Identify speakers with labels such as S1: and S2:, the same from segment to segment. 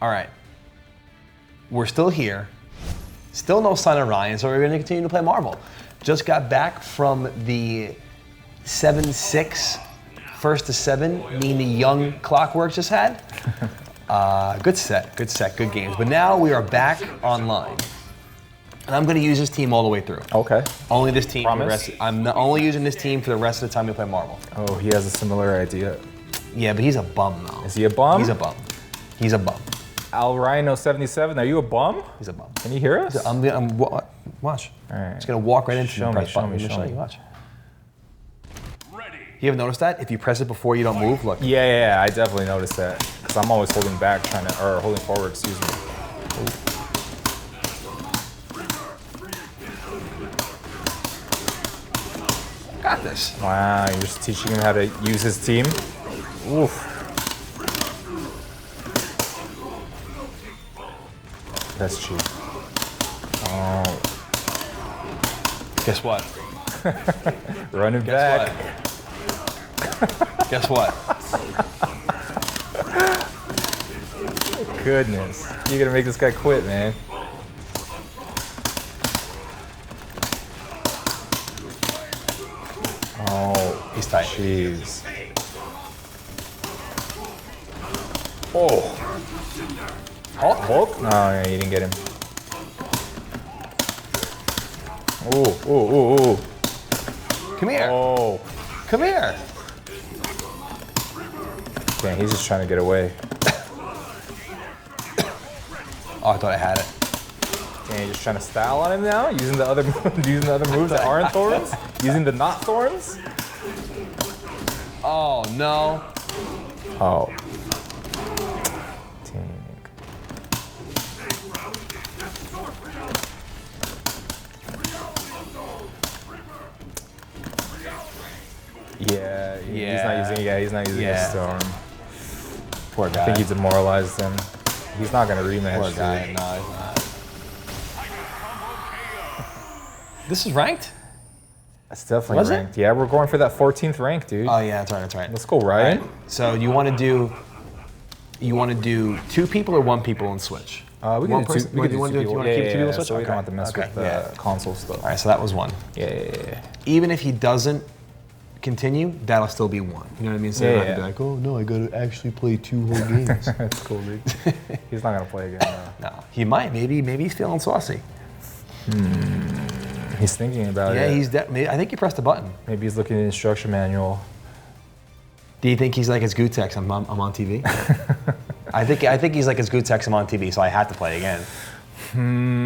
S1: All right. We're still here. Still no sign of Ryan, so we're going to continue to play Marvel. Just got back from the 7-6 first to 7, me and the young Clockw0rk just had. Good set, good games. But now we are back online. And I'm going to use this team all the way through.
S2: Okay.
S1: Only this team.
S2: Promise?
S1: I'm only using this team for the rest of the time we play Marvel.
S2: Oh, he has a similar idea.
S1: Yeah, but he's a bum though.
S2: Is he a bum?
S1: He's a bum. He's a bum.
S2: Al Rhino 77, are you a bum?
S1: He's a bum.
S2: Can you hear us?
S1: Watch.
S2: All right.
S1: Just gonna walk right into
S2: Show
S1: the
S2: me,
S1: press
S2: show
S1: button.
S2: me, show me.
S1: Watch. You ever noticed that? If you press it before you don't move, look.
S2: Yeah, I definitely noticed that. Because I'm always holding back, or holding forward, excuse me.
S1: Got this.
S2: Wow, you're just teaching him how to use his team? Oof. That's cheap. Oh.
S1: Guess what?
S2: Running back.
S1: Guess what?
S2: Goodness. You're gonna make this guy quit, man. Oh,
S1: He's tight.
S2: jeez. Oh. Hulk? No, yeah, you didn't get him. Ooh.
S1: Come here.
S2: Oh.
S1: Come here.
S2: Dang, he's just trying to get away.
S1: Oh, I thought I had it.
S2: Dang, you're just trying to style on him now? Using the other moves that aren't thorns? Using the not thorns?
S1: Oh, no.
S2: Oh. Dang. Yeah, he's not using his storm.
S1: Poor guy.
S2: I think he demoralized him. He's not gonna rematch.
S1: Poor guy.
S2: dude.
S1: No, he's not. This is ranked?
S2: That's definitely
S1: Was it?
S2: ranked. Yeah, we're going for that 14th rank, dude.
S1: Oh yeah, that's right.
S2: Let's go, Ryan.
S1: Right. So you want to do 2 people or 1 people and switch?
S2: We
S1: One
S2: can do
S1: person-
S2: two. We can do
S1: you wanna
S2: two
S1: do-
S2: people.
S1: you wanna keep 2 people
S2: Yeah,
S1: switch?
S2: so we
S1: Okay.
S2: don't have to mess
S1: Okay,
S2: with the
S1: yeah.
S2: console stuff.
S1: All right, so that was 1.
S2: Yeah.
S1: Even if he doesn't continue, that'll still be 1. You know what I mean? So you don't have to be
S2: Yeah.
S1: like, oh no, I gotta actually play 2 whole games.
S2: That's cool, dude. He's not gonna play again. No.
S1: No, he might. Maybe he's feeling saucy.
S2: He's thinking about
S1: Yeah,
S2: it.
S1: I think he pressed the button.
S2: Maybe he's looking at the instruction manual.
S1: Do you think he's like his Gutex? I'm on TV. I think he's like his Gutex. I'm on TV, so I had to play again.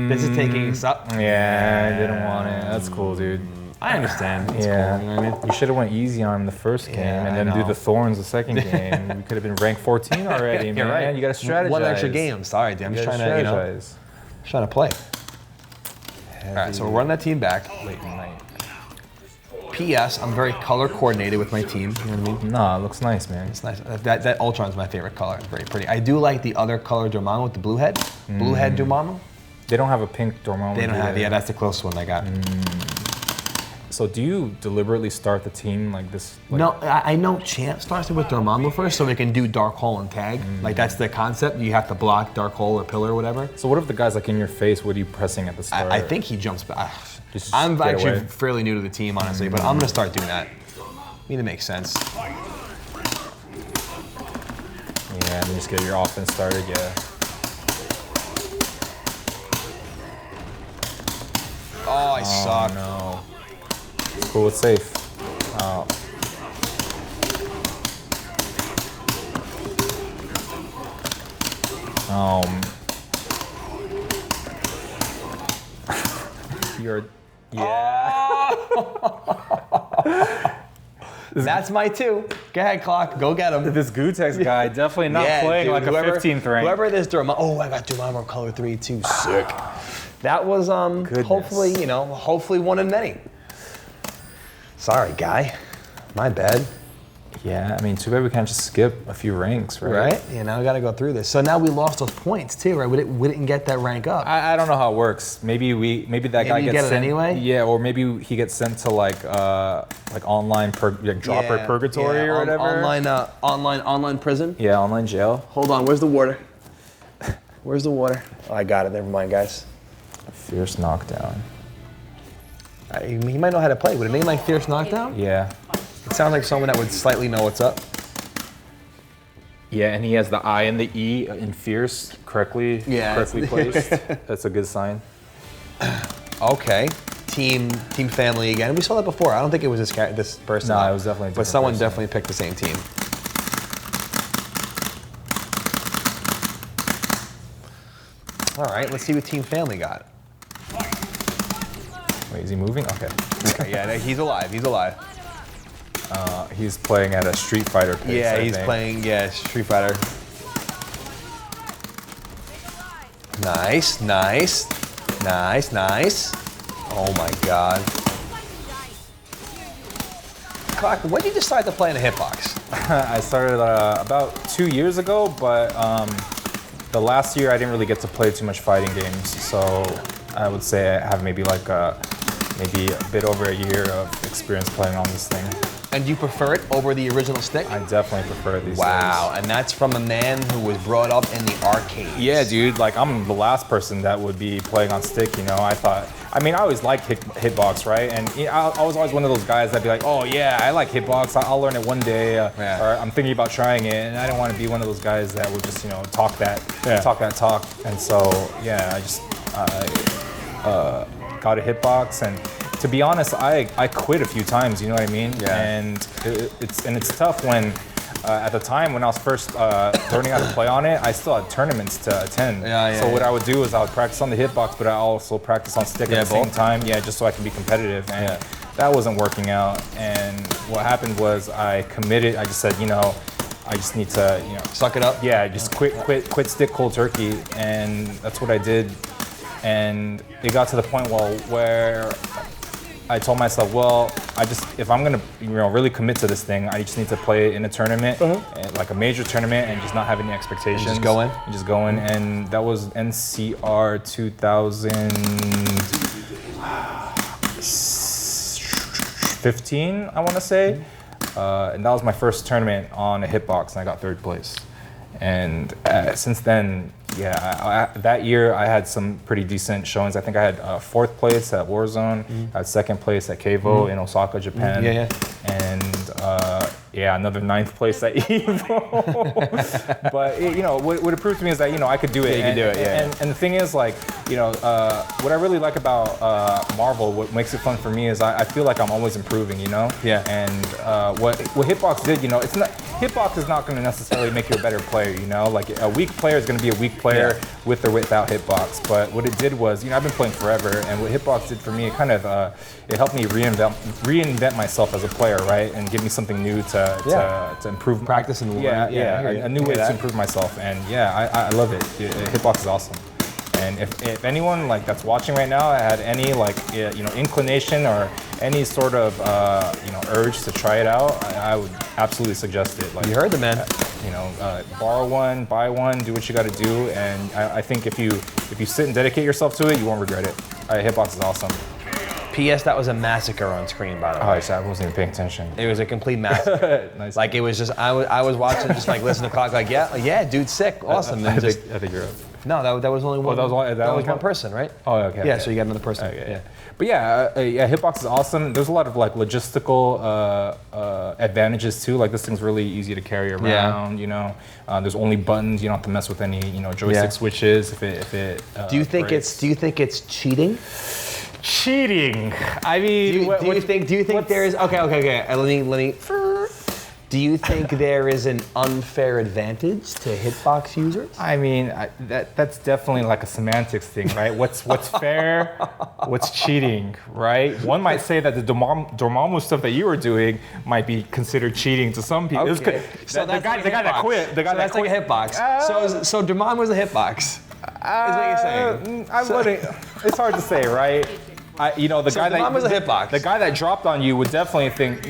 S1: This is taking up.
S2: Yeah, I didn't want it. That's cool, dude.
S1: I understand. It's
S2: Yeah.
S1: cool. You know what I mean?
S2: You should have went easy on him the first game
S1: Yeah,
S2: and
S1: I
S2: then do
S1: know.
S2: the thorns the second game. We could have been ranked 14 already, man.
S1: You're right.
S2: You gotta strategize.
S1: 1 extra game. Sorry, dude. I'm
S2: You
S1: just
S2: gotta
S1: trying to,
S2: strategize.
S1: trying to play. All right, so we're running that team back.
S2: Late night.
S1: P.S. I'm very color coordinated with my team. You know what I mean?
S2: Nah, it looks nice, man.
S1: It's nice. That Ultron's my favorite color. It's very pretty. I do like the other color Dormammu with the blue head. Blue head Dormammu.
S2: They don't have a pink Dormammu.
S1: They don't
S2: do
S1: have.
S2: they?
S1: Yeah, that's the closest one they got.
S2: So do you deliberately start the team like this? Like,
S1: No, I know Champ starts it with Dormammu first, so they can do Dark Hole and tag. Like that's the concept. You have to block Dark Hole or Pillar or whatever.
S2: So what if the guy's like in your face? What are you pressing at the start?
S1: I think he jumps back.
S2: Just
S1: I'm
S2: get
S1: actually
S2: away.
S1: fairly new to the team, honestly, but I'm gonna start doing that. I mean, it makes sense.
S2: Yeah, and just get your offense started. Yeah.
S1: Oh, I suck.
S2: No. It's cool. It's safe. Oh. You're. Yeah.
S1: That's my 2. Go ahead, Clock. Go get him.
S2: This Gutex guy definitely not playing
S1: dude,
S2: like a 15th rank.
S1: Whoever this Dormammu. Oh, I got Dormammu color 3 too. Sick. That was hopefully hopefully one in many. Sorry, guy. My bad.
S2: Yeah, I mean, too bad we can't just skip a few ranks, right?
S1: Right? You know, we got to go through this. So now we lost those points too, right? We didn't get that rank up.
S2: I don't know how it works. Maybe that guy
S1: you
S2: gets
S1: get it
S2: sent
S1: anyway?
S2: Yeah, or maybe he gets sent to like online dropper purgatory or whatever.
S1: Online prison.
S2: Yeah, online jail.
S1: Hold on, where's the water? Where's the water? Oh, I got it. Never mind, guys.
S2: Fierce knockdown.
S1: He might know how to play. Would it mean like fierce knockdown?
S2: Yeah.
S1: It sounds like someone that would slightly know what's up.
S2: Yeah, and he has the I and the E in fierce correctly placed. That's a good sign.
S1: Okay. Team family again. We saw that before. I don't think it was this person.
S2: No, it was definitely a different
S1: But someone
S2: person.
S1: definitely picked the same team. All right, let's see what Team Family got.
S2: Wait, is he moving? Okay.
S1: Okay, yeah, he's alive. He's alive.
S2: He's playing at a Street Fighter pace,
S1: Yeah,
S2: I
S1: he's
S2: think.
S1: playing, Street Fighter. Nice, nice, nice, nice. Oh my God. Clock, when did you decide to play in a hitbox?
S2: I started about 2 years ago, but the last year I didn't really get to play too much fighting games. So I would say I have maybe like maybe a bit over a year of experience playing on this thing.
S1: And do you prefer it over the original stick?
S2: I definitely prefer it these
S1: Wow,
S2: days.
S1: and that's from a man who was brought up in the arcade.
S2: Yeah, dude, like I'm the last person that would be playing on stick, you know. I always liked hitbox, right? And you know, I was always one of those guys that'd be like, oh yeah, I like hitbox, I'll learn it one day, or I'm thinking about trying it, and I didn't want to be one of those guys that would just, you know, talk that talk. And so, yeah, I just got a hitbox, and to be honest, I quit a few times, you know what I mean?
S1: Yeah.
S2: And it's tough when, at the time when I was first learning how to play on it, I still had tournaments to attend. So what I would do is I would practice on the hitbox, but I also practice on stick at the same time, just so I can be competitive. And that wasn't working out. And what happened was I committed. I just said, you know, I just need to, you know,
S1: Suck it up?
S2: Yeah, just quit stick cold turkey, and that's what I did. And it got to the point where I told myself, well, if I'm gonna, you know, really commit to this thing, I just need to play in a tournament, like a major tournament, and just not have any expectations.
S1: And just go in?
S2: And just go in, and that was NCR 2015, I want to say, and that was my first tournament on a hitbox, and I got 3rd place. And since then, that year I had some pretty decent showings. I think I had 4th place at Warzone, I had 2nd place at Keivo in Osaka, Japan, and another 9th place at Evo. But you know, what it proved to me is that, you know, I could do it.
S1: You can do it,
S2: And the thing is, like, you know, what I really like about Marvel, what makes it fun for me is I feel like I'm always improving, you know. And what Hitbox did, you know, Hitbox is not going to necessarily make you a better player, you know. Like a weak player is going to be a weak player with or without Hitbox. But what it did was, you know, I've been playing forever, and what Hitbox did for me, it kind of it helped me reinvent myself as a player, right, and give me something new to improve.
S1: Practice and learn.
S2: A new way to improve myself, and I love it. Hitbox is awesome. And if anyone like that's watching right now had any inclination or any sort of urge to try it out, I would absolutely suggest it. Like,
S1: you heard the man.
S2: Borrow one, buy one, do what you got to do, and I think if you sit and dedicate yourself to it, you won't regret it. Hitbox is awesome.
S1: P.S. That was a massacre on screen, by the way.
S2: Oh, I wasn't even paying attention.
S1: It was a complete massacre.
S2: Nice.
S1: Like it was just I was watching, just like listening to Clock, like yeah, dude, sick, awesome.
S2: I
S1: And just
S2: think you're up.
S1: no, that was only one.
S2: that was
S1: one person, right?
S2: Oh, okay.
S1: Yeah, so you got another person.
S2: Okay. But Hitbox is awesome. There's a lot of like logistical advantages too. Like this thing's really easy to carry around. You know, there's only buttons. You don't have to mess with any joystick switches. If it
S1: do you think it's cheating?
S2: Cheating. I mean,
S1: Do you think there is okay? Let me. Do you think there is an unfair advantage to hitbox users?
S2: I mean, that's definitely like a semantics thing, right? What's fair? What's cheating, right? One might say that the Dormammu stuff that you were doing might be considered cheating to some people.
S1: Okay.
S2: So the guy that quit. The guy that quit.
S1: Like a hitbox. So Dormammu was a hitbox. Is what you're saying?
S2: It's hard to say, right? The guy that
S1: was a hitbox.
S2: The guy that dropped on you would definitely thinks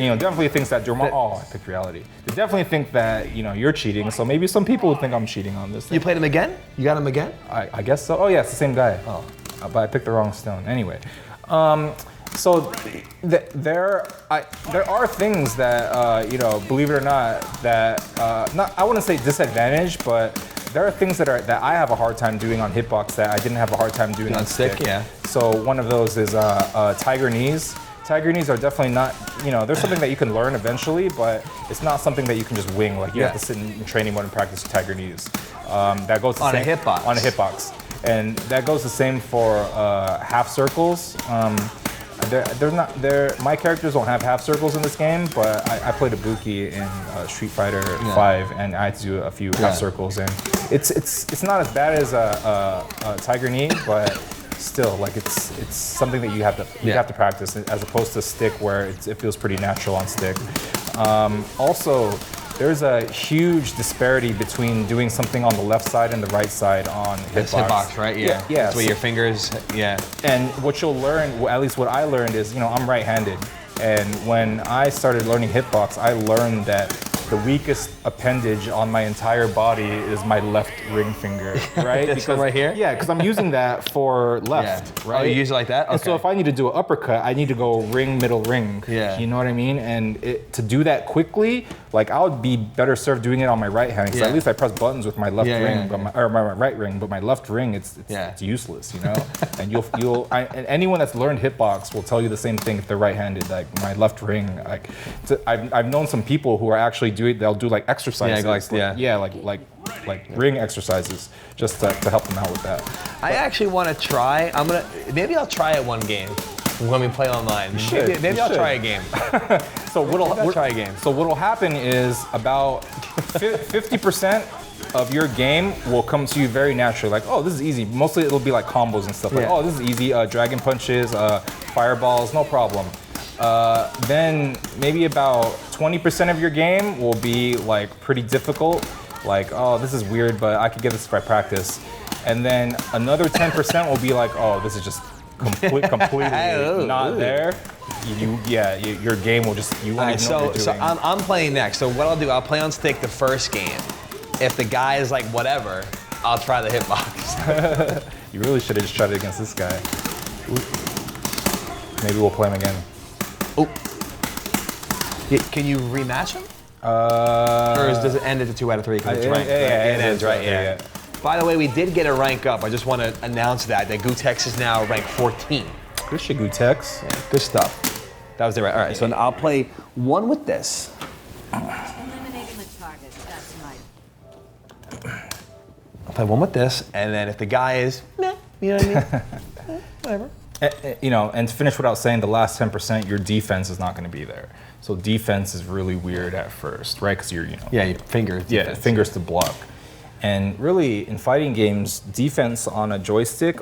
S2: that Dormammu. Oh, I picked reality. They definitely think that you're cheating. So maybe some people would think I'm cheating on this thing.
S1: You played him again? You got him again?
S2: I guess so. Oh yeah, it's the same guy. Oh, but I picked the wrong stone. Anyway, so there are things that believe it or not, that I wouldn't say disadvantage, but there are things that I have a hard time doing on hitbox that I didn't have a hard time doing on stick.
S1: Yeah.
S2: So one of those is tiger knees. Tiger knees are definitely not, there's something that you can learn eventually, but it's not something that you can just wing. Like you have to sit in training mode and practice tiger knees. That goes
S1: on a hitbox.
S2: On a hitbox, and that goes the same for half circles. My characters don't have half circles in this game, but I played Ibuki in Street Fighter 5, and I had to do a few half circles, and it's not as bad as a tiger knee, but still, like it's something that you have to practice as opposed to stick, where it feels pretty natural on stick. Also, there's a huge disparity between doing something on the left side and the right side on hitbox.
S1: Hitbox, right? Yeah. That's where your fingers. Yeah.
S2: And what you'll learn, at least what I learned, is I'm right-handed, and when I started learning hitbox, I learned that the weakest appendage on my entire body is my left ring finger, right?
S1: This one right here?
S2: Yeah, because I'm using that for left, right?
S1: Oh, you use it like that? Okay.
S2: And so if I need to do an uppercut, I need to go ring, middle, ring.
S1: Yeah.
S2: You know what I mean? And to do that quickly, like I would be better served doing it on my right hand, because at least I press buttons with my left ring, but my right ring, but my left ring, it's useless, And and anyone that's learned hitbox will tell you the same thing if they're right-handed. Like my left ring, I've known some people who are actually they'll do like exercises, like ring exercises, just to help them out with that.
S1: I actually want to try. Maybe I'll try it one game when we play online. Maybe I'll try a game.
S2: So
S1: what'll try a game?
S2: So what'll happen is about 50% of your game will come to you very naturally. Like, oh, this is easy. Mostly it'll be like combos and stuff. Like, oh, this is easy. Dragon punches, fireballs, no problem. Then maybe about 20% of your game will be like pretty difficult. Like, oh, this is weird, but I could get this if I practice. And then another 10% will be like, oh, this is just completely not there. Your game will just, you won't even know what you're doing.
S1: So I'm playing next. So what I'll do, I'll play on stick the first game. If the guy is like whatever, I'll try the hitbox.
S2: You really should have just tried it against this guy. Maybe we'll play him again.
S1: Oh. Can you rematch him? Or does it end at the 2 out of 3 because it's ranked? It ends, right? Yeah. By the way, we did get a rank up. I just want to announce that Gutex is now ranked 14.
S2: Good shit, Gutex.
S1: Yeah, good stuff. That was the right. All right, so I'll play one with this.
S3: Eliminating the target. That's my.
S1: I'll play one with this, and then if the guy is meh, you know what I mean? Whatever.
S2: And to finish without saying the last 10%, your defense is not going to be there. So defense is really weird at first, right? Because your
S1: fingers.
S2: Yeah, fingers to block. And really, in fighting games, defense on a joystick,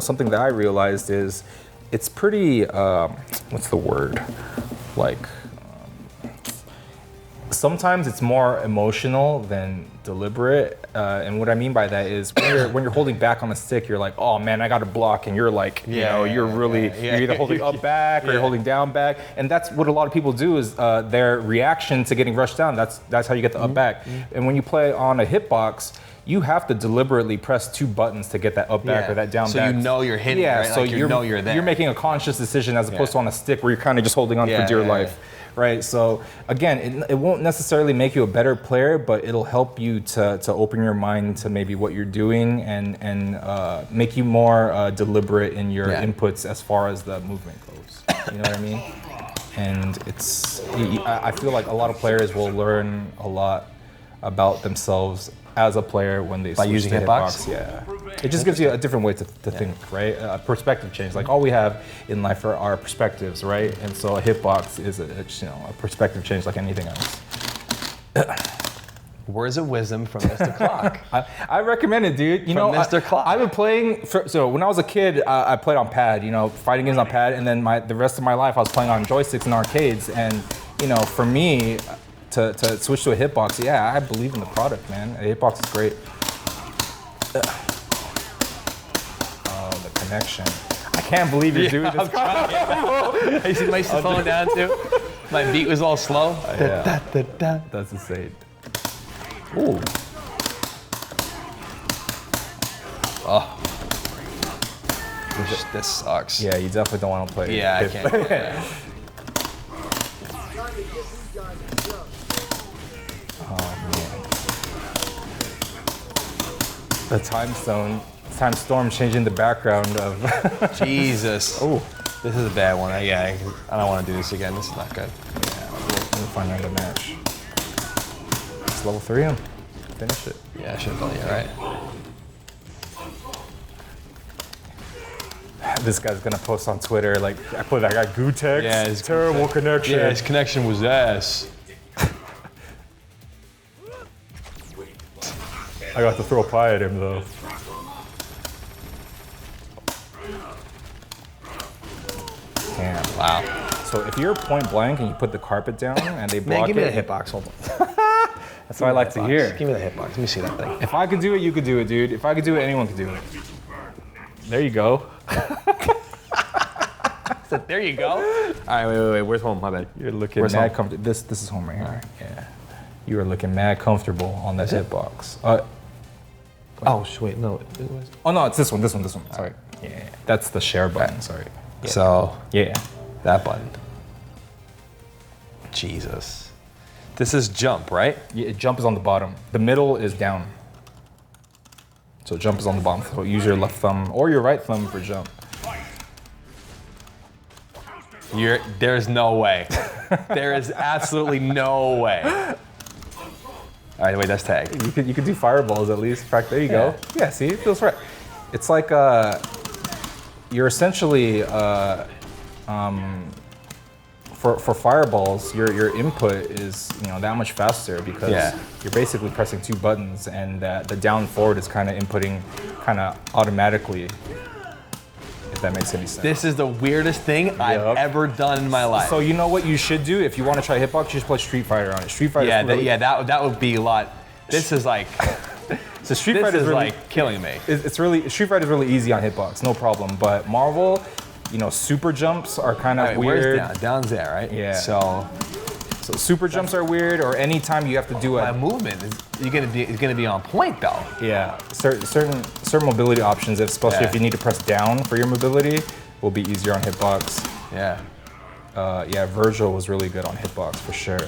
S2: something that I realized is it's pretty, what's the word? Like, sometimes it's more emotional than deliberate. And what I mean by that is when you're holding back on a stick, you're like, oh man, I got to block. And you're like, you're either holding up back or you're holding down back. And that's what a lot of people do is their reaction to getting rushed down. That's how you get the up back. And when you play on a hitbox, you have to deliberately press 2 buttons to get that up back or that down back.
S1: So you know you're hitting, right?
S2: So
S1: like you know you're there.
S2: You're making a conscious decision as opposed to on a stick where you're kind of just holding on for dear life. Right, so again, it won't necessarily make you a better player, but it'll help you to open your mind to maybe what you're doing and make you more deliberate in your inputs as far as the movement goes. You know what I mean? And I feel like a lot of players will learn a lot about themselves as a player when they
S1: by using hitbox.
S2: Yeah, it just gives you a different way to think, right? A perspective change. Like all we have in life are our perspectives, right? And so a hitbox is a perspective change like anything else.
S1: Words of wisdom from Mr. Clock.
S2: I recommend it, dude.
S1: Mr. Clock.
S2: I've been playing. So when I was a kid, I played on pad. Fighting games on pad, and then the rest of my life I was playing on joysticks in arcades. And for me, to switch to a hitbox, I believe in the product, man. A hitbox is great. Oh, the connection. I can't believe you're doing this.
S1: You see my phone down too? My beat was all slow.
S2: That's insane. Ooh.
S1: Oh. This sucks.
S2: Yeah, you definitely don't want to play.
S1: Yeah, I can't.
S2: The time storm changing the background of.
S1: Jesus.
S2: Oh,
S1: This is a bad one. I don't want to do this again. This is not good.
S2: yeah. We'll find another match. It's level 3 him. Finish it.
S1: Yeah, I should have done it, right?
S2: This guy's gonna post on Twitter like, I put that guy Gutex.
S1: Yeah, his
S2: terrible connection.
S1: Yeah, his connection was ass.
S2: I got to throw pie at him though. Damn.
S1: Wow.
S2: So if you're point blank and you put the carpet down and they block
S1: Man, give me
S2: it,
S1: the hitbox. Hold on.
S2: that's what I like to hear.
S1: Give me the hitbox. Let me see that thing.
S2: If I could do it, you could do it, dude. If I could do it, anyone could do it. There you go.
S1: So there you go. All right, wait. Where's home? My bad.
S2: You're looking
S1: Where's
S2: mad
S1: home?
S2: comfortable. This is home right here. Yeah. You are looking mad comfortable on the hitbox.
S1: Oh, wait, no.
S2: Oh no, it's this one. Sorry. Yeah. That's the share button. Sorry. Yeah.
S1: So,
S2: Yeah.
S1: that button. Jesus. This is jump, right?
S2: Yeah. Jump is on the bottom. The middle is down. So jump is on the bottom. So use your left thumb or your right thumb for jump.
S1: There's no way. There is absolutely no way. All right, wait, that's tag.
S2: You could do fireballs at least. In fact, there you go. Yeah, see, it feels right. It's like you're essentially for fireballs, your input is that much faster because you're basically pressing 2 buttons, and the down forward is kind of inputting kind of automatically. If that makes any sense.
S1: This is the weirdest thing I've ever done in my life.
S2: So you know what you should do if you want to try hitbox? You should play Street Fighter on it. Street Fighter.
S1: That would be a lot. This is like.
S2: So Street
S1: This
S2: Fighter
S1: is
S2: really,
S1: like killing me.
S2: It's really Street Fighter is really easy on hitbox, no problem. But Marvel, super jumps are kind of weird.
S1: Where's down? Down's there, right?
S2: Yeah.
S1: So
S2: super jumps are weird, or anytime you have to do
S1: my movement is gonna be on point though.
S2: Yeah, certain mobility options, especially if you need to press down for your mobility, will be easier on hitbox.
S1: Yeah.
S2: Virgil was really good on hitbox for sure.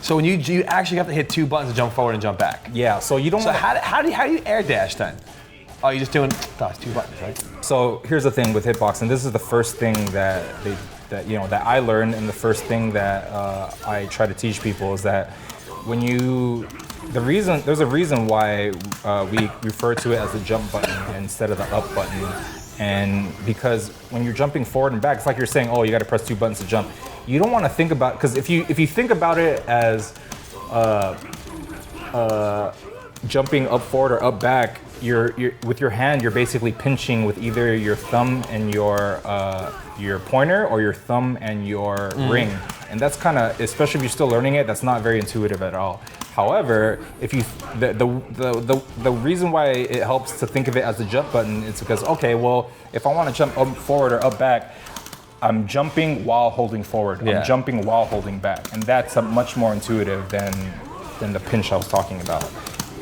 S1: So when you actually have to hit 2 buttons to jump forward and jump back.
S2: Yeah, so you don't.
S1: So how do you air dash then? Oh, you're just doing it's 2 buttons, right?
S2: So here's the thing with hitbox, and this is the first thing that I learned, and the first thing that I try to teach people is that there's a reason why we refer to it as the jump button instead of the up button, and because when you're jumping forward and back, it's like you're saying, oh, you got to press 2 buttons to jump. You don't want to think about, because if you think about it as jumping up forward or up back, you're with your hand, you're basically pinching with either your thumb and your pointer, or your thumb and your ring, and that's kind of, especially if you're still learning it, that's not very intuitive at all. However, if you the reason why it helps to think of it as a jump button is because, okay, well, if I want to jump up forward or up back, I'm jumping while holding forward.
S1: Yeah.
S2: I'm jumping while holding back, and that's much more intuitive than the pinch I was talking about.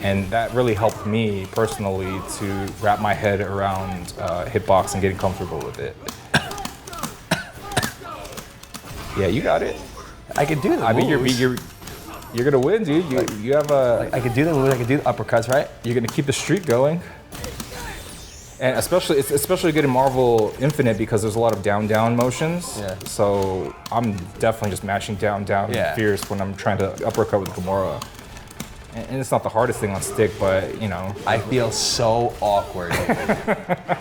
S2: And that really helped me personally to wrap my head around hitbox and getting comfortable with it. Yeah, you got it.
S1: I can do the
S2: I mean,
S1: moves.
S2: you're gonna win, dude. You have a.
S1: I can do the moves. I can do the uppercuts, right?
S2: You're gonna keep the streak going. And it's especially good in Marvel Infinite because there's a lot of down motions.
S1: Yeah.
S2: So I'm definitely just mashing down fierce when I'm trying to uppercut with Gamora. And it's not the hardest thing on stick, but
S1: I feel so awkward.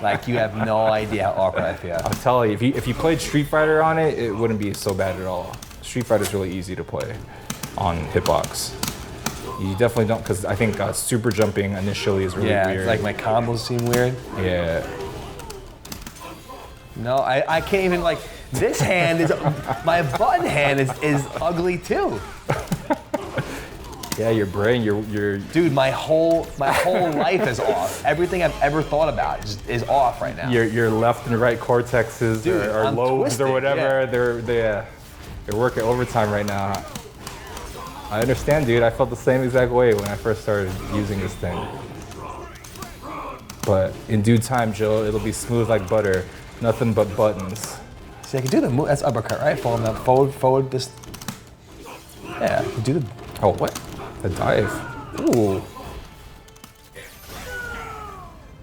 S1: Like you have no idea how awkward I feel.
S2: I'll tell you, if you played Street Fighter on it, it wouldn't be so bad at all. Street Fighter is really easy to play on hitbox. You definitely don't, because I think super jumping initially is really weird.
S1: Like my combos seem weird.
S2: Yeah.
S1: No, I can't even this hand is, my button hand is ugly too.
S2: Yeah, your brain, your
S1: Dude, my whole life is off. Everything I've ever thought about is off right now.
S2: your left and right cortexes or
S1: I'm
S2: lobes
S1: twisted,
S2: or whatever,
S1: yeah.
S2: they're working overtime right now. I understand, dude. I felt the same exact way when I first started using this thing. But in due time, Joe, it'll be smooth like butter. Nothing but buttons.
S1: See, I can do the move. That's uppercut, right? Forward, this. Yeah, I can do the.
S2: Oh, what? The dive. Ooh.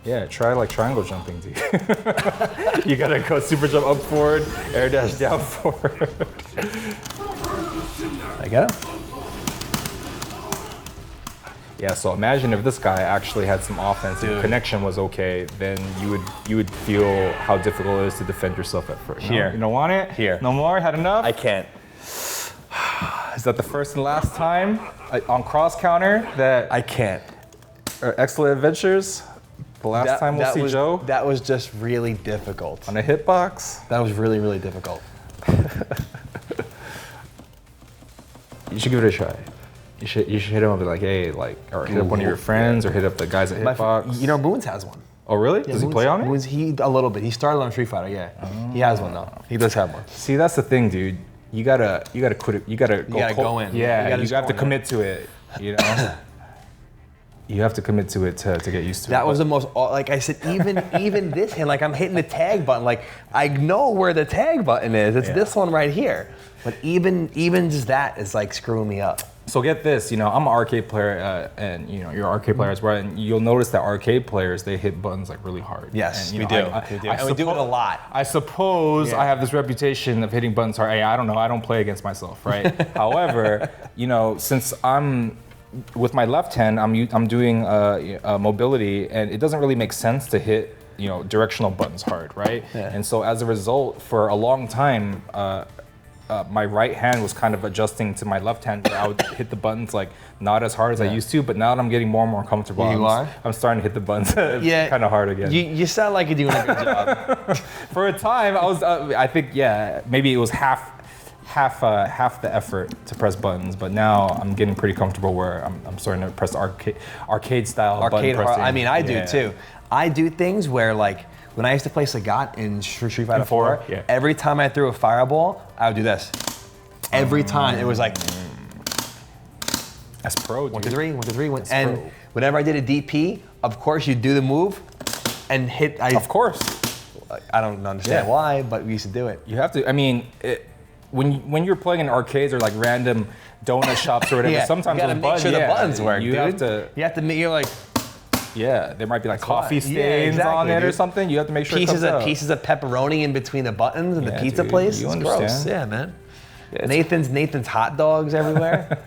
S2: Yeah, try like triangle jumping, dude. You gotta go super jump up forward, air dash down forward.
S1: I get it.
S2: Yeah, so imagine if this guy actually had some offense and the connection was okay, then you would feel how difficult it is to defend yourself at first.
S1: Here.
S2: No, you don't want it?
S1: Here.
S2: No more? Had enough?
S1: I can't.
S2: Is that the first and last time on cross counter that
S1: I can't.
S2: Excellent Adventures? The last time we'll see Joe?
S1: That was just really difficult.
S2: On a hitbox?
S1: That was really, really difficult.
S2: You should give it a try. You should hit him up and be like, hey, like, or hit up one of your friends, or hit up the guys at Hitbox.
S1: You know, Boons has one.
S2: Oh, really? Does he play on it?
S1: Boons, a little bit. He started on Street Fighter, yeah. He has one though. He does have one.
S2: See, that's the thing, dude. You gotta quit it. You gotta
S1: go in.
S2: Yeah, you have to commit to it. You know, you have to commit to it to get used to it.
S1: That was the most, like I said, even this hand, like I'm hitting the tag button. Like I know where the tag button is. It's this one right here. But even just that is like screwing me up.
S2: So get this, you know, I'm an arcade player, and you know, you're an arcade player as well, and you'll notice that arcade players, they hit buttons like really hard.
S1: Yes,
S2: and,
S1: we do. And we do it a lot.
S2: I suppose I have this reputation of hitting buttons hard. Hey, I don't know, I don't play against myself, right? However, you know, since I'm with my left hand, I'm doing mobility, and it doesn't really make sense to hit, you know, directional buttons hard, right? Yeah. And so as a result, for a long time, my right hand was kind of adjusting to my left hand, where I would hit the buttons like not as hard as I used to, but now that I'm getting more and more comfortable, I'm starting to hit the buttons kind of hard again.
S1: You sound like you're doing a good job.
S2: For a time, I was, I think, maybe it was half the effort to press buttons, but now I'm getting pretty comfortable where I'm starting to press arcade style button pressing.
S1: I mean, I do too. I do things where like, when I used to play Sagat in Street Fighter 4, every time I threw a fireball, I would do this. Every time, it was like...
S2: That's pro, dude.
S1: 1, 2, 3, 1, 2, 3, 1.
S2: That's
S1: and
S2: pro.
S1: Whenever I did a DP, of course you do the move and hit...
S2: Of course.
S1: I don't understand why, but we used to do it.
S2: You have to, I mean, when you're playing in arcades or like random donut shops or whatever, sometimes
S1: you gotta make sure the buttons work,
S2: you
S1: dude.
S2: have to
S1: make, you're like...
S2: Yeah, there might be like coffee stains on it or something. You have to make sure
S1: pieces of pepperoni in between the buttons and the pizza place.
S2: You
S1: it's
S2: understand.
S1: Gross. Yeah, man. Yeah, Nathan's hot dogs everywhere.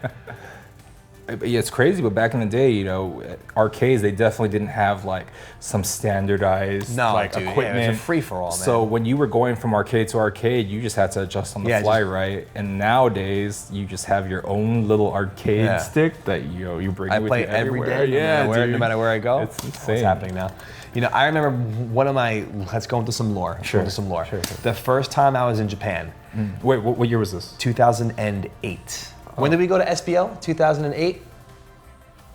S2: Yeah, it's crazy, but back in the day, you know, arcades, they definitely didn't have like some standardized equipment.
S1: Yeah, it was a free-for-all, man.
S2: So when you were going from arcade to arcade, you just had to adjust on the fly, right? And nowadays, you just have your own little arcade stick that you bring with you
S1: everywhere. I play every day, no matter where I go.
S2: It's insane.
S1: What's happening now? You know, I remember one of my, let's go into some lore.
S2: Sure.
S1: The first time I was in Japan.
S2: Wait, what year was this?
S1: 2008. When did we go to SBO? 2008?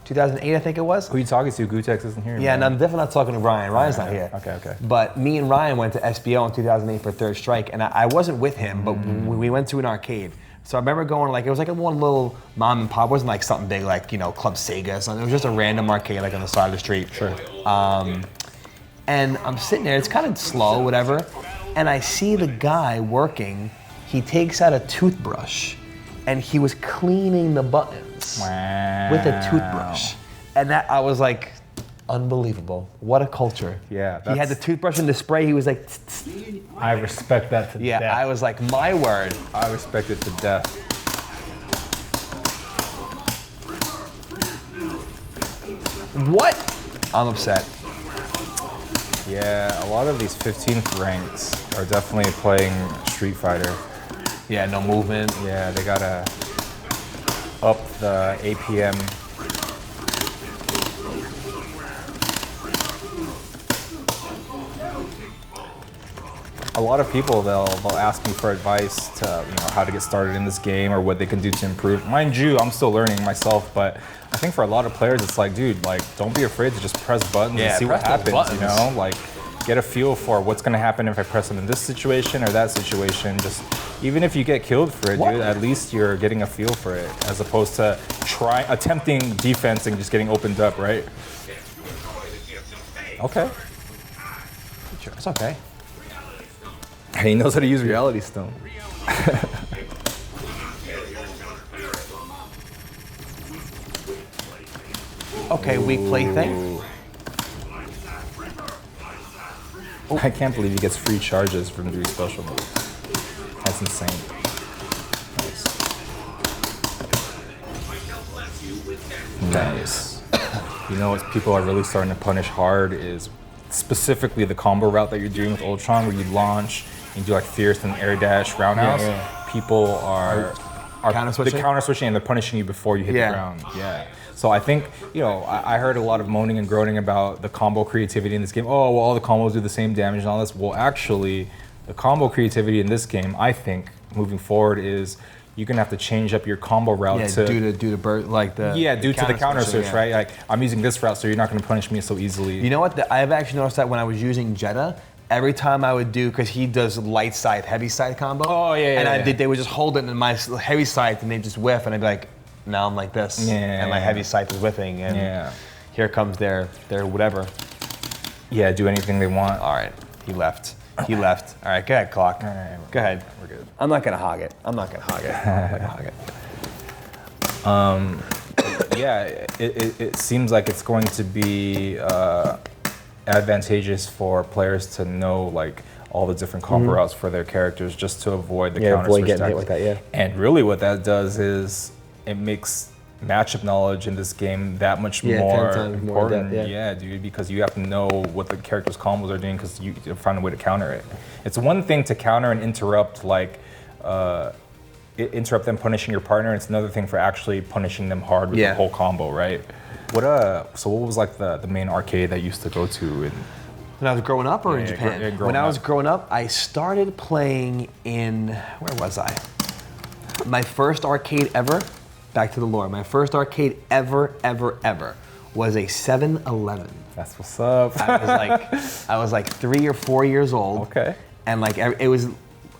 S1: 2008, I think it was.
S2: Who are you talking to? Gutex isn't here.
S1: Yeah, and I'm definitely not talking to Ryan. Ryan's not here.
S2: Okay.
S1: But me and Ryan went to SBO in 2008 for Third Strike, and I wasn't with him, but we went to an arcade. So I remember going, like, it was like a one little mom and pop. It wasn't like something big, like, you know, Club Sega or something. It was just a random arcade, like on the side of the street.
S2: Sure.
S1: And I'm sitting there, it's kind of slow, whatever, and I see the guy working. He takes out a toothbrush, and he was cleaning the buttons with a toothbrush. And that, I was like, unbelievable. What a culture.
S2: Yeah.
S1: He had the toothbrush and the spray, he was like, tss, tss.
S2: I respect that to death.
S1: Yeah, I was like, my word.
S2: I respect it to death.
S1: What? I'm upset.
S2: Yeah, a lot of these 15th ranks are definitely playing Street Fighter.
S1: Yeah, no movement.
S2: Yeah, they gotta up the APM. A lot of people, they'll ask me for advice to, you know, how to get started in this game or what they can do to improve. Mind you, I'm still learning myself, but I think for a lot of players, it's like, dude, like, don't be afraid to just press buttons and see what happens, you know? Like, get a feel for what's gonna happen if I press them in this situation or that situation. Just, even if you get killed for it, dude, at least you're getting a feel for it, as opposed to attempting defense and just getting opened up, right? Okay.
S1: It's okay.
S2: He knows how to use Reality Stone.
S1: Okay, weak play thing.
S2: I can't believe he gets free charges from doing special moves. That's insane. Nice. You know what people are really starting to punish hard is specifically the combo route that you're doing with Ultron, where you launch, you do like fierce and air dash roundhouse.
S1: Yeah.
S2: People are
S1: counter switching?
S2: They're counter switching and they're punishing you before you hit the ground. Yeah. So I think, I heard a lot of moaning and groaning about the combo creativity in this game. Oh, well, all the combos do the same damage and all this. Well, actually, the combo creativity in this game, I think, moving forward, is you're gonna have to change up your combo route to
S1: due to the
S2: counter switch, right? Like, I'm using this route, so you're not gonna punish me so easily.
S1: You know what? I've actually noticed that when I was using Jeddah, every time I would do, because he does light side, heavy side combo.
S2: Oh yeah.
S1: And they would just hold it in my heavy side and they just whiff, and I'd be like, now I'm like this, and my heavy side is whiffing, and here comes their whatever.
S2: Yeah, do anything they want.
S1: All right, he left. All right, go ahead, Clock.
S2: All right,
S1: go ahead.
S2: We're good.
S1: I'm not gonna hog it.
S2: Yeah, it seems like it's going to be advantageous for players to know like all the different combo routes for their characters, just to avoid the counter switch
S1: getting hit like that. Yeah.
S2: And really, what that does is it makes matchup knowledge in this game that much more
S1: 10 times
S2: important.
S1: more depth,
S2: yeah, dude, because you have to know what the character's combos are doing, because you find a way to counter it. It's one thing to counter and interrupt, like interrupt them punishing your partner. It's another thing for actually punishing them hard with the whole combo, right? So what was like the main arcade that you used to go to in?
S1: When I was growing up, or in Japan? When I was growing up, I started playing in, where was I? My first arcade ever, back to the lore, my first arcade ever was a 7-Eleven.
S2: That's what's up.
S1: I was like 3 or 4 years old.
S2: Okay.
S1: And like it was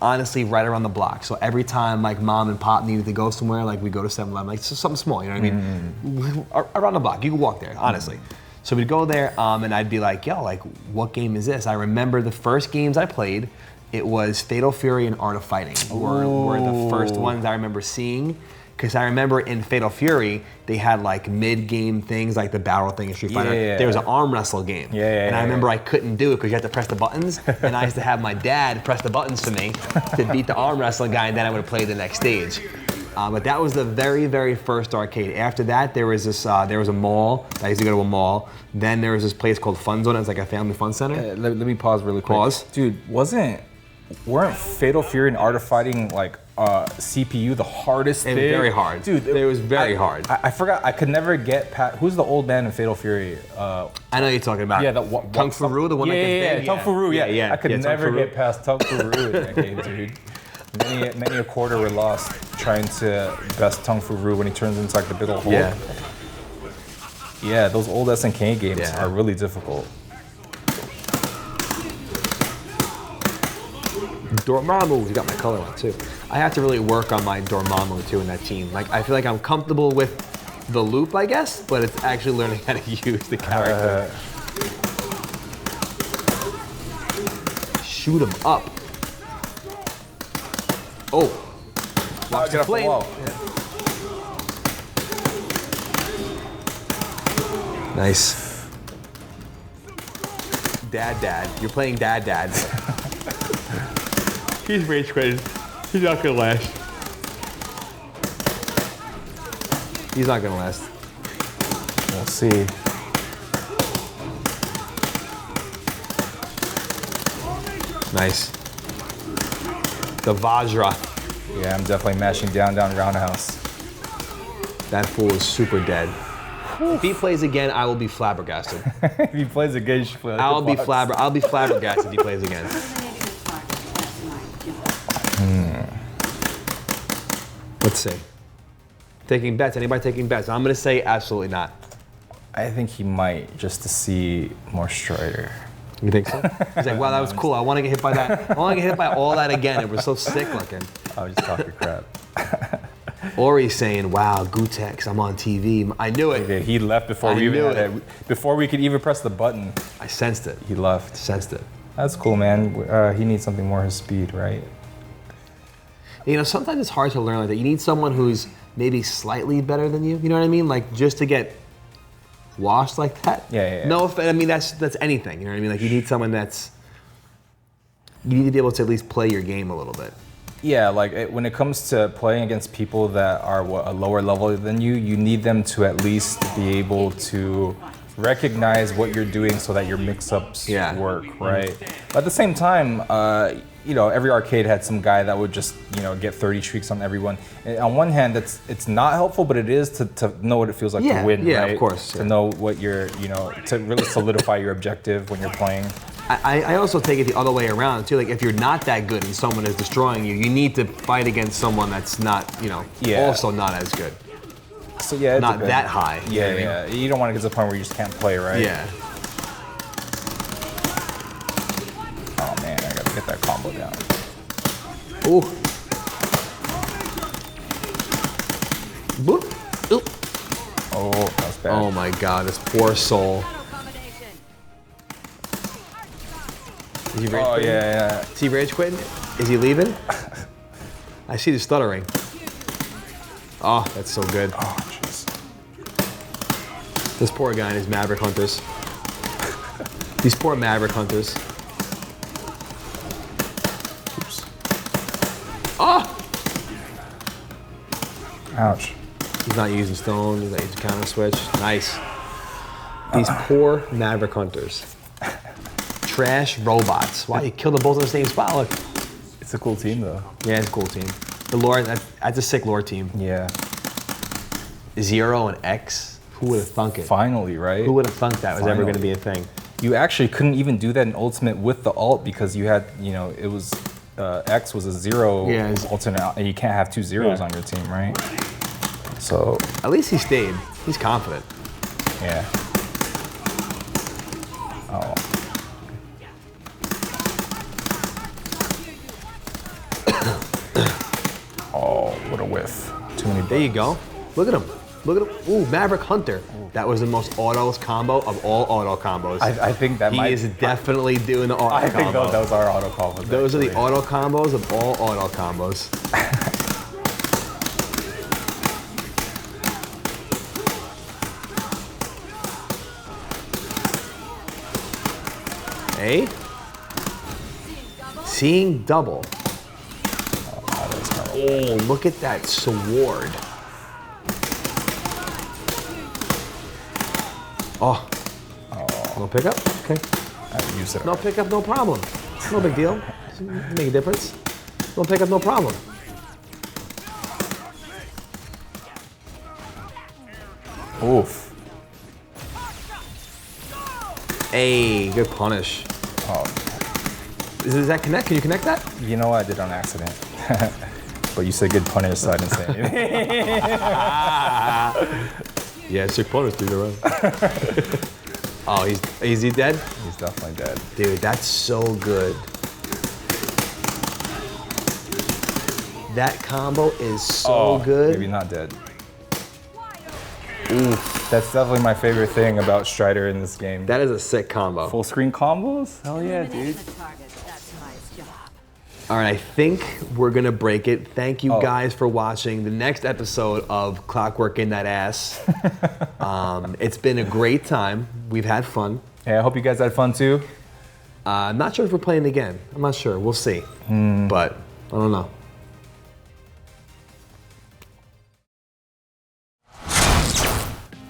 S1: honestly right around the block. So every time like mom and pop needed to go somewhere, like we go to 7-Eleven, like so something small, you know what I mean? Around the block, you could walk there, honestly. So we'd go there, and I'd be like, yo, like, what game is this? I remember the first games I played, it was Fatal Fury and Art of Fighting were the first ones I remember seeing. Because I remember in Fatal Fury, they had like mid-game things like the battle thing in Street Fighter. There was an arm wrestle game. And I remember I couldn't do it because you had to press the buttons. And I used to have my dad press the buttons for me to beat the arm wrestling guy, and then I would play the next stage. But that was the very, very first arcade. After that, there was this. There was a mall. I used to go to a mall. Then there was this place called Fun Zone. It's like a family fun center.
S2: Let me pause really quick.
S1: Pause.
S2: Dude, weren't Fatal Fury and Art of Fighting like CPU the hardest thing?
S1: Very hard.
S2: Dude,
S1: it was very hard.
S2: I forgot. I could never get past. Who's the old man in Fatal Fury?
S1: I know you're talking about.
S2: Yeah,
S1: Kung Fu-Ru, the one that gets big.
S2: Kung Fu-Ru, yeah. I could never
S1: Kung Fu-Ru.
S2: get past Kung Fu-Ru in that game, dude. Many a quarter were lost trying to best Kung Fu-Ru when he turns into like the big old hole. Yeah, those old SNK games are really difficult.
S1: Dormammu, you got my color on too. I have to really work on my Dormammu too in that team. Like I feel like I'm comfortable with the loop, I guess, but it's actually learning how to use the character. Shoot him up. Oh, watch the flame. Nice. Dad. You're playing Dad. He's rage quitted. He's not gonna last. He's not gonna last.
S2: We'll see.
S1: Nice. The Vajra.
S2: Yeah, I'm definitely mashing down roundhouse.
S1: That fool is super dead. If he plays again, I will be flabbergasted.
S2: If he plays again, you should play like
S1: I'll be flabbergasted if he plays again. Let's see. Taking bets. Anybody taking bets? I'm gonna say absolutely not.
S2: I think he might, just to see more Strider.
S1: You think so? He's like, wow, that was cool. I want to get hit by that. I want to get hit by all that again. It was so sick looking.
S2: I was just talking crap.
S1: Ori's saying, wow, Gutex, I'm on TV. I knew it.
S2: He left before we even had it. Before we could even press the button.
S1: I sensed it.
S2: He left.
S1: Sensed it.
S2: That's cool, man. He needs something more his speed, right?
S1: You know, sometimes it's hard to learn like that. You need someone who's maybe slightly better than you. You know what I mean? Like just to get washed like that.
S2: Yeah.
S1: No, I mean that's anything. You know what I mean? Like you need someone that's you need to be able to at least play your game a little bit.
S2: Yeah, like when it comes to playing against people that are a lower level than you, you need them to at least be able to recognize what you're doing so that your mix-ups work, right? But at the same time, you know, every arcade had some guy that would just, you know, get 30 streaks on everyone. And on one hand, it's not helpful, but it is to know what it feels like to win, right?
S1: Of course.
S2: To know what you're, you know, to really solidify your objective when you're playing.
S1: I also take it the other way around too. Like if you're not that good and someone is destroying you, you need to fight against someone that's not, you know, also not as good.
S2: So yeah,
S1: not that high.
S2: Yeah. You don't want to get to the point where you just can't play, right?
S1: Yeah.
S2: Oh man, I gotta get that combo down.
S1: Ooh. Boop. Oop.
S2: Oh, that's bad.
S1: Oh my God, this poor soul. Is he rage quitting?
S2: Yeah.
S1: Is he rage quitting? Is he leaving? I see the stuttering. Oh, that's so good.
S2: Oh, jeez.
S1: This poor guy and his Maverick Hunters. These poor Maverick Hunters.
S2: Oops.
S1: Oh!
S2: Ouch.
S1: He's not using stone, he's not using counter switch. Nice. These poor Maverick Hunters. Trash robots. Why you kill them both in the same spot? Look.
S2: It's a cool team though.
S1: Yeah, it's a cool team. The lore, that's a sick lore team.
S2: Yeah.
S1: 0 and X. Who would have thunk it?
S2: Finally, right?
S1: Who would have thunk that was ever going to be a thing?
S2: You actually couldn't even do that in Ultimate with the ult because you had, you know, it was X was a 0 alternate, and you can't have 2 zeros on your team, right? So
S1: at least he stayed. He's confident.
S2: Yeah. Oh. Oh, what a whiff. Too many buttons.
S1: There you go. Look at him. Look at him. Ooh, Maverick Hunter. That was the most autos combo of all auto combos.
S2: I think that
S1: he is definitely doing the auto combo.
S2: I think those are auto combos.
S1: Those are the auto combos of all auto combos. Hey? Seeing double. Oh, look at that sword. Oh. No pickup? Okay.
S2: I use it.
S1: No pickup, no problem. No big deal. Doesn't make a difference. No pickup, no problem.
S2: Oof.
S1: Hey, good punish.
S2: Oh.
S1: Does that connect? Can you connect that?
S2: You know what? I did on accident. But you said good punish, so I didn't say anything.
S1: Yeah, sick punish, dude. Oh, is he dead?
S2: He's definitely dead.
S1: Dude, that's so good. That combo is so good.
S2: Maybe not dead.
S1: Oof.
S2: That's definitely my favorite thing about Strider in this game.
S1: That is a sick combo.
S2: Full screen combos? Hell yeah, dude.
S1: All right, I think we're gonna break it. Thank you guys for watching the next episode of Clockwork in That Ass. It's been a great time. We've had fun.
S2: Hey, I hope you guys had fun too.
S1: I'm not sure if we're playing again. I'm not sure. We'll see. But I don't know.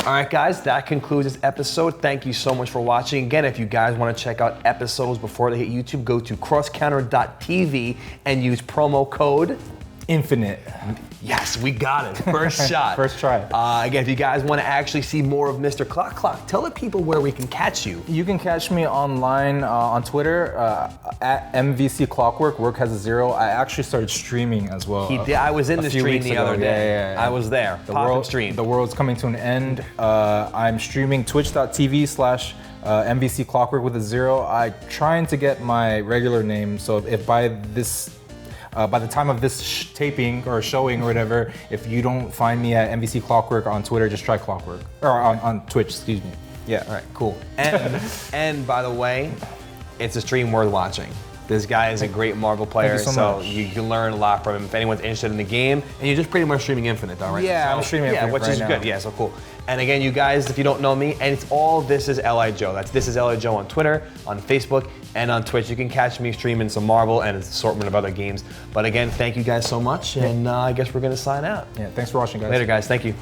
S1: All right, guys, that concludes this episode. Thank you so much for watching. Again, if you guys want to check out episodes before they hit YouTube, go to crosscounter.tv and use promo code
S2: Infinite.
S1: Yes, we got it. First shot.
S2: First try.
S1: Again, if you guys want to actually see more of Mr. Clock, tell the people where we can catch you.
S2: You can catch me online on Twitter at MvC Clockwork. Work has a 0. I actually started streaming as well.
S1: He did. I was in the stream the other day.
S2: Yeah.
S1: I was there.
S2: The world's coming to an end. I'm streaming twitch.tv/MvC Clockwork with a 0. I'm trying to get my regular name, so if by the time of this taping or showing or whatever, if you don't find me at MvC Clockwork on Twitter, just try Clockwork. Or on Twitch, excuse me. Yeah.
S1: All right, cool. And by the way, it's a stream worth watching. This guy is a great Marvel player,
S2: Thank you so much.
S1: you can learn a lot from him if anyone's interested in the game. And you're just pretty much streaming Infinite, though, right?
S2: Yeah, I'm streaming Infinite
S1: which
S2: right
S1: is
S2: now.
S1: good. Yeah, so cool. And again, you guys, if you don't know me, and it's all This Is LI Joe. That's This Is LI Joe on Twitter, on Facebook, and on Twitch. You can catch me streaming some Marvel and an assortment of other games. But again, thank you guys so much, and I guess we're gonna sign out.
S2: Yeah, thanks for watching, guys.
S1: Later, guys. Thank you.